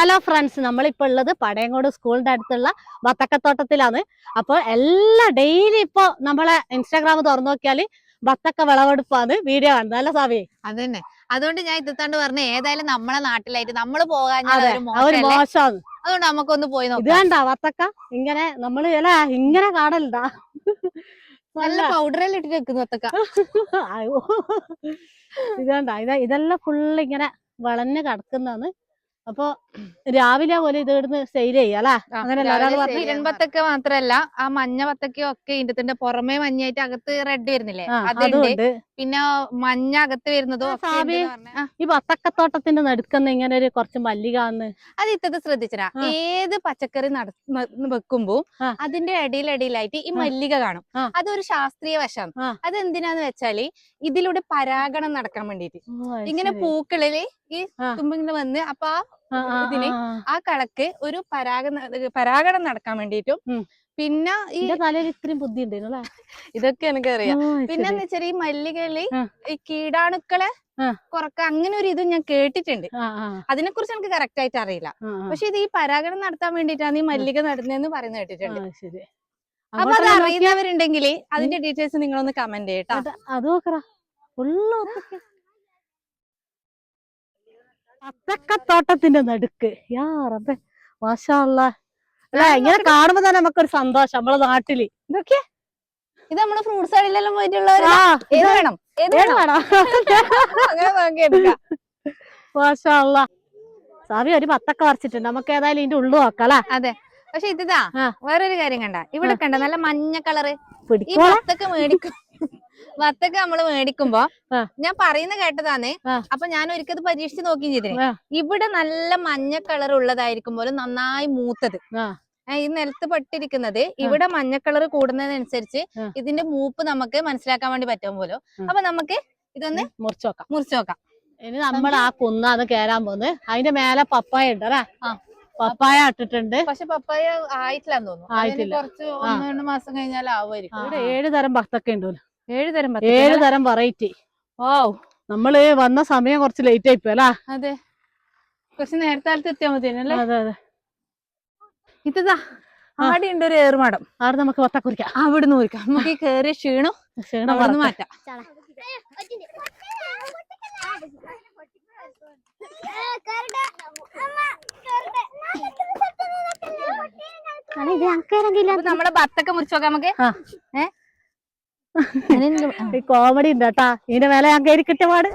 Hello friends, നമ്മളിപ്പോ ഉള്ളത് പടയങ്കോട് സ്കൂളിന്റെ അടുത്തുള്ള ബത്തക്കത്തോട്ടത്തിലാണ്. അപ്പോൾ എല്ലാ ഡെയിലി ഇപ്പൊ നമ്മളെ ഇൻസ്റ്റാഗ്രാം തുറന്നു നോക്കിയാല് ബത്തക്ക വിളവെടുപ്പാണ് വീഡിയോ കാണുന്നത്. അല്ല സാവി? അതന്നെ, അതുകൊണ്ട് ഞാൻ ഇത്താണ്ട് പറഞ്ഞ ഏതായാലും നമ്മളെ നാട്ടിലായിട്ട് നമ്മള് പോകാൻ മോശമാണ്. അതുകൊണ്ട് നമുക്കൊന്ന് പോയി നോക്കാം. ഇത് കണ്ടാ ബത്തക്ക ഇങ്ങനെ നമ്മള് ഇങ്ങനെ കാണലുണ്ടാ? നല്ല പൗഡറെല്ലാം ഇട്ടിട്ട് വെക്കുന്നു ബത്തക്ക. ഇത് കണ്ടാ, ഇതെല്ലാം ഫുള്ള് ഇങ്ങനെ വളഞ്ഞ് കിടക്കുന്നതാണ്. അപ്പൊ രാവിലെ പോലെ ഇത് ഇവിടുന്ന് സെയിൽ ചെയ്യാല്ലേ? അങ്ങനെ ബത്തക്ക മാത്രല്ല, ആ മഞ്ഞ ബത്തക്കയും ഒക്കെ ഇതിന്റെ പുറമേ മഞ്ഞായിട്ട് അകത്ത് റെഡ് വരുന്നില്ലേ, അതുണ്ട്. പിന്നെ മഞ്ഞ അകത്ത് വരുന്നതും. ഈ ബത്തക്കത്തോട്ടത്തിന്റെ നടുക്കുന്ന ഇങ്ങനെ ഒരു കുറച്ച് മല്ലികാന്ന് അത് ഇത്തത് ശ്രദ്ധിച്ചാ, ഏത് പച്ചക്കറി വെക്കുമ്പോ അതിന്റെ ഇടയിലായിട്ട് ഈ മല്ലിക കാണും. അതൊരു ശാസ്ത്രീയ വശമാണ്. അതെന്തിനാന്ന് വെച്ചാല് ഇതിലൂടെ പരാഗണം നടക്കാൻ വേണ്ടിട്ട് ഇങ്ങനെ പൂക്കളില് ഈ തുമ്പിങ്ങനെ വന്ന് അപ്പൊ ഇതിന് ആ കളക്ക് ഒരു പരാഗണം നടക്കാൻ വേണ്ടിട്ടും, പിന്നെ ഈ തലയിൽ ഇത്രയും ബുദ്ധി ഉണ്ടല്ലേ, ഇതൊക്കെ എനിക്കറിയാം. പിന്നെ എന്ന് വെച്ചാൽ ഈ മല്ലികയില് ഈ കീടാണുക്കളെ കുറക്കാൻ അങ്ങനെ ഒരു ഇതും ഞാൻ കേട്ടിട്ടുണ്ട്. അതിനെ കുറിച്ച് എനിക്ക് കറക്റ്റ് ആയിട്ട് അറിയില്ല. പക്ഷെ ഇത് ഈ പരാഗണം നടത്താൻ വേണ്ടിട്ടാണ് ഈ മല്ലിക നടുന്നതെന്ന് പറയുന്നത് കേട്ടിട്ടുണ്ട്. അപ്പൊ അത് അറിയുന്നവരുണ്ടെങ്കിൽ അതിന്റെ ഡീറ്റെയിൽസ് നിങ്ങളൊന്ന് കമന്റ് ചെയ്യട്ടോ. അത് നോക്കറാ ബത്തക്കത്തോട്ടത്തിന്റെ നടുക്ക്. യാ റബ്ബേ, മാഷാ അല്ലാഹ്. അല്ല, ഇങ്ങനെ കാണുമ്പോ തന്നെ നമുക്കൊരു സന്തോഷം. നമ്മളെ നാട്ടില് ഇതൊക്കെ ഇത് നമ്മള് ഫ്രൂട്ട്സ് കടയിലെല്ലാം പോയിട്ടുള്ളവര് മാഷാ അല്ലാഹ്. സാവി ഒരു ബത്തക്ക പറിച്ചിട്ടുണ്ട്. നമുക്ക് ഏതായാലും ഇതിന്റെ ഉള്ളു നോക്കാം. അതെ, പക്ഷെ ഇതാ വേറൊരു കാര്യം കണ്ട, ഇവിടെ കണ്ട നല്ല മഞ്ഞ കളറ്. ഈ ബത്തക്ക ബത്തക്ക നമ്മള് മേടിക്കുമ്പോ ഞാൻ പറയുന്ന കേട്ടതാന്ന്. അപ്പൊ ഞാൻ ഒരിക്കൽ പരീക്ഷിച്ച് നോക്കുകയും ചെയ്തിന്. ഇവിടെ നല്ല മഞ്ഞ കളർ ഉള്ളതായിരിക്കും പോലും നന്നായി മൂത്തത്. ഈ നിലത്ത് പെട്ടിരിക്കുന്നത് ഇവിടെ മഞ്ഞ കളർ കൂടുന്നതിനനുസരിച്ച് ഇതിന്റെ മൂപ്പ് നമുക്ക് മനസ്സിലാക്കാൻ വേണ്ടി പറ്റും പോലും. അപ്പൊ നമുക്ക് ഇതൊന്ന് മുറിച്ചു നോക്കാം. ഇനി നമ്മൾ ആ കുന്നാണ് കേറാൻ പോകുന്നത്. അതിന്റെ മേലെ പപ്പായ ഉണ്ട് അല്ലേ? പപ്പായ ഇട്ടിട്ടുണ്ട്. പക്ഷെ പപ്പായ ആയിട്ടില്ലാന്ന് തോന്നുന്നു. ആയിട്ടില്ല, കുറച്ച് 1-2 മാസം കഴിഞ്ഞാൽ ആവുമായിരിക്കും. ഇവിടെ 7 തരം ബത്തക്ക ഉണ്ട്. 7 തരം വെറൈറ്റി. നമ്മള് വന്ന സമയം കുറച്ച് ലേറ്റ് ആയിപ്പോ അല്ലേ? അതെ, കുറച്ച് നേരത്തെ എത്തിയാൽ മതിയല്ലേ? അതെ അതെ. ഇതാ ആടെ ഉണ്ട് ഒരു ഏറുമാടം. അവിടെ നമുക്ക് ബത്തക്ക കുറിക്കാം. അവിടുന്ന് കുറിക്കാം. നമുക്ക് ഈ കയറിയ ക്ഷീണം മാറ്റാം. നമ്മളെ ബത്തക്ക മുറിച്ചു നോക്കാം നമുക്ക്. കോമഡി ഉണ്ട് കേട്ടാ. ഇതിന്റെ മേലെ ഞാൻ കയറി കിട്ട പാട്.